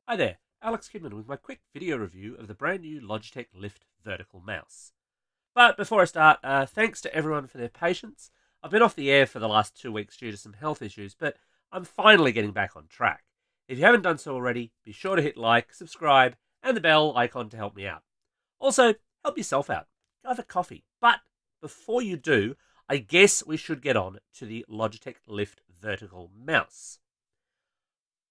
Hi there, Alex Kidman with my quick video review of the brand new Logitech Lift Vertical Mouse. But before I start, thanks to everyone for their patience. I've been off the air for the last 2 weeks due to some health issues, but I'm finally getting back on track. If you haven't done so already, be sure to hit like, subscribe, and the bell icon to help me out. Also, help yourself out. Go have a coffee. But before you do, I guess we should get on to the Logitech Lift Vertical Mouse.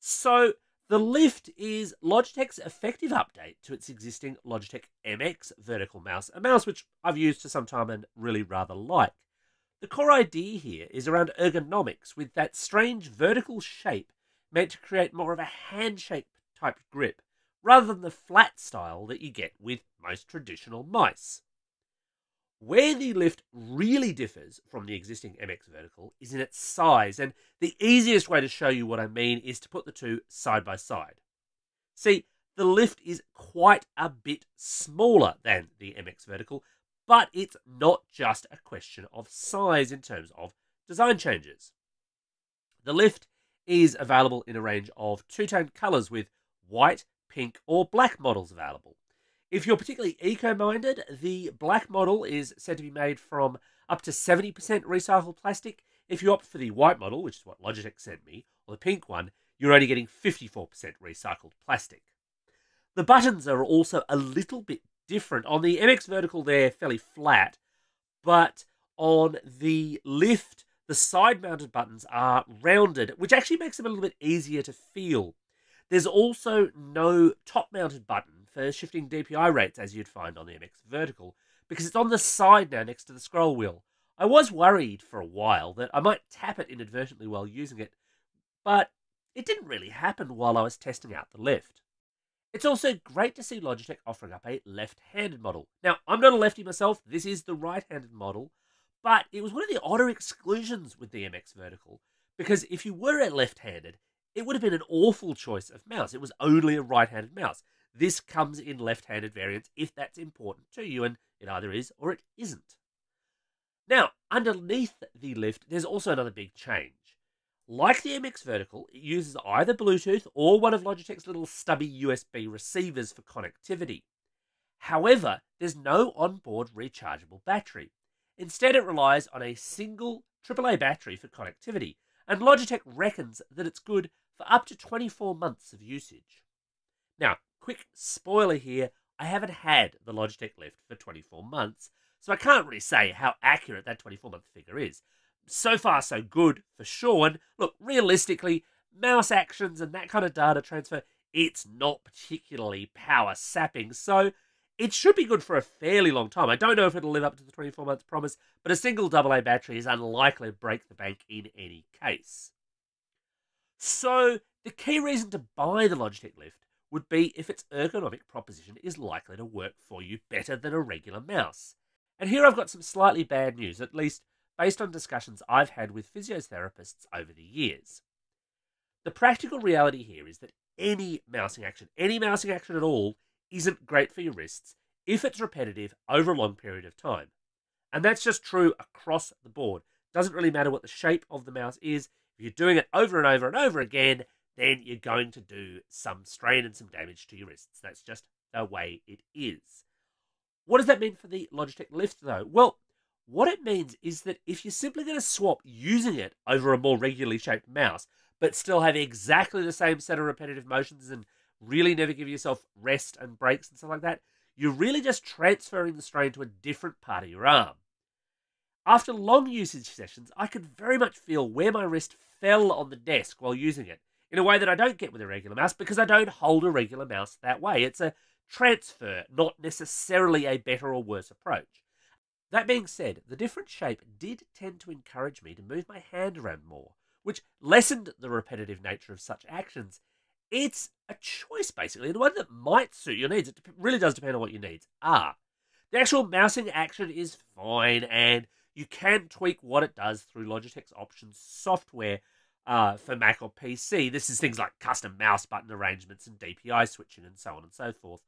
So, the Lift is Logitech's effective update to its existing Logitech MX vertical mouse, a mouse which I've used for some time and really rather like. The core idea here is around ergonomics, with that strange vertical shape meant to create more of a handshake type grip, rather than the flat style that you get with most traditional mice. Where the Lift really differs from the existing MX Vertical is in its size, and the easiest way to show you what I mean is to put the two side by side. See, the Lift is quite a bit smaller than the MX Vertical, but it's not just a question of size in terms of design changes. The Lift is available in a range of two-tone colours with white, pink or black models available. If you're particularly eco-minded, the black model is said to be made from up to 70% recycled plastic. If you opt for the white model, which is what Logitech sent me, or the pink one, you're only getting 54% recycled plastic. The buttons are also a little bit different. On the MX Vertical, they're fairly flat, but on the Lift, the side-mounted buttons are rounded, which actually makes them a little bit easier to feel. There's also no top-mounted button for shifting DPI rates as you'd find on the MX Vertical, because it's on the side now next to the scroll wheel. I was worried for a while that I might tap it inadvertently while using it, but it didn't really happen while I was testing out the Lift. It's also great to see Logitech offering up a left-handed model. Now, I'm not a lefty myself, this is the right-handed model, but it was one of the odder exclusions with the MX Vertical, because if you were a left-handed, it would have been an awful choice of mouse. It was only a right-handed mouse. This comes in left-handed variants if that's important to you, and it either is or it isn't. Now, underneath the Lift, there's also another big change. Like the MX Vertical, it uses either Bluetooth or one of Logitech's little stubby USB receivers for connectivity. However, there's no onboard rechargeable battery. Instead, it relies on a single AAA battery for connectivity, and Logitech reckons that it's good for up to 24 months of usage. Now, quick spoiler here, I haven't had the Logitech Lift for 24 months, so I can't really say how accurate that 24-month figure is. So far, so good, for sure, and look, realistically, mouse actions and that kind of data transfer, it's not particularly power-sapping, so it should be good for a fairly long time. I don't know if it'll live up to the 24-month promise, but a single AA battery is unlikely to break the bank in any case. So, the key reason to buy the Logitech Lift would be if its ergonomic proposition is likely to work for you better than a regular mouse. And here I've got some slightly bad news, at least based on discussions I've had with physiotherapists over the years. The practical reality here is that any mousing action at all, isn't great for your wrists if it's repetitive over a long period of time. And that's just true across the board. Doesn't really matter what the shape of the mouse is. If you're doing it over and over and over again, then you're going to do some strain and some damage to your wrists. That's just the way it is. What does that mean for the Logitech Lift, though? Well, what it means is that if you're simply going to swap using it over a more regularly shaped mouse, but still have exactly the same set of repetitive motions and really never give yourself rest and breaks and stuff like that, you're really just transferring the strain to a different part of your arm. After long usage sessions, I could very much feel where my wrist fell on the desk while using it, in a way that I don't get with a regular mouse because I don't hold a regular mouse that way. It's a transfer, not necessarily a better or worse approach. That being said, the different shape did tend to encourage me to move my hand around more, which lessened the repetitive nature of such actions. It's a choice, basically, and one that might suit your needs. It really does depend on what your needs are. The actual mousing action is fine, and you can tweak what it does through Logitech's options software for Mac or PC. This is things like custom mouse button arrangements and DPI switching and so on and so forth.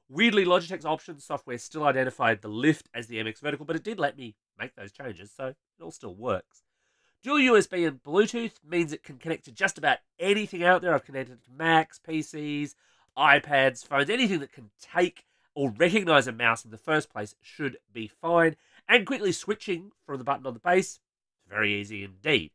Weirdly, Logitech's options software still identified the Lift as the MX Vertical, but it did let me make those changes, so it all still works. Dual USB and Bluetooth means it can connect to just about anything out there. I've connected to Macs, PCs, iPads, phones, anything that can take or recognize a mouse in the first place should be fine. And quickly switching from the button on the base is very easy indeed.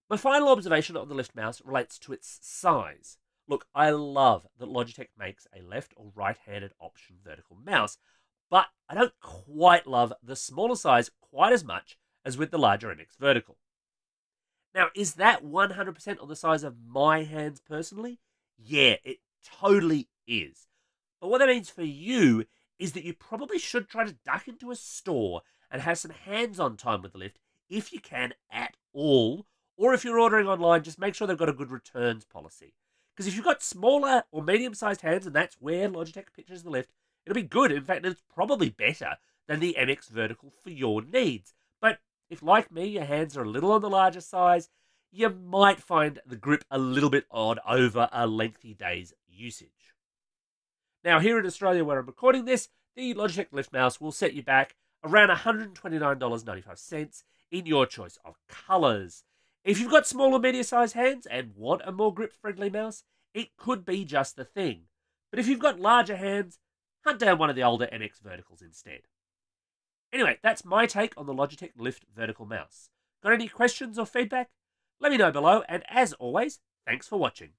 My final observation on the Lift mouse relates to its size. Look, I love that Logitech makes a left or right-handed option vertical mouse, but I don't quite love the smaller size quite as much as with the larger MX Vertical. Now, is that 100% on the size of my hands personally? Yeah, it totally is. But what that means for you is that you probably should try to duck into a store and have some hands-on time with the Lift if you can at all. Or if you're ordering online, just make sure they've got a good returns policy. Because if you've got smaller or medium-sized hands, and that's where Logitech pitches the Lift, it'll be good. In fact, it's probably better than the MX Vertical for your needs. But if, like me, your hands are a little on the larger size, you might find the grip a little bit odd over a lengthy day's usage. Now, here in Australia, where I'm recording this, the Logitech Lift mouse will set you back around $129.95 in your choice of colours. If you've got small or medium-sized hands and want a more grip-friendly mouse, it could be just the thing. But if you've got larger hands, hunt down one of the older MX Verticals instead. Anyway, that's my take on the Logitech Lift Vertical Mouse. Got any questions or feedback? Let me know below, and as always, thanks for watching.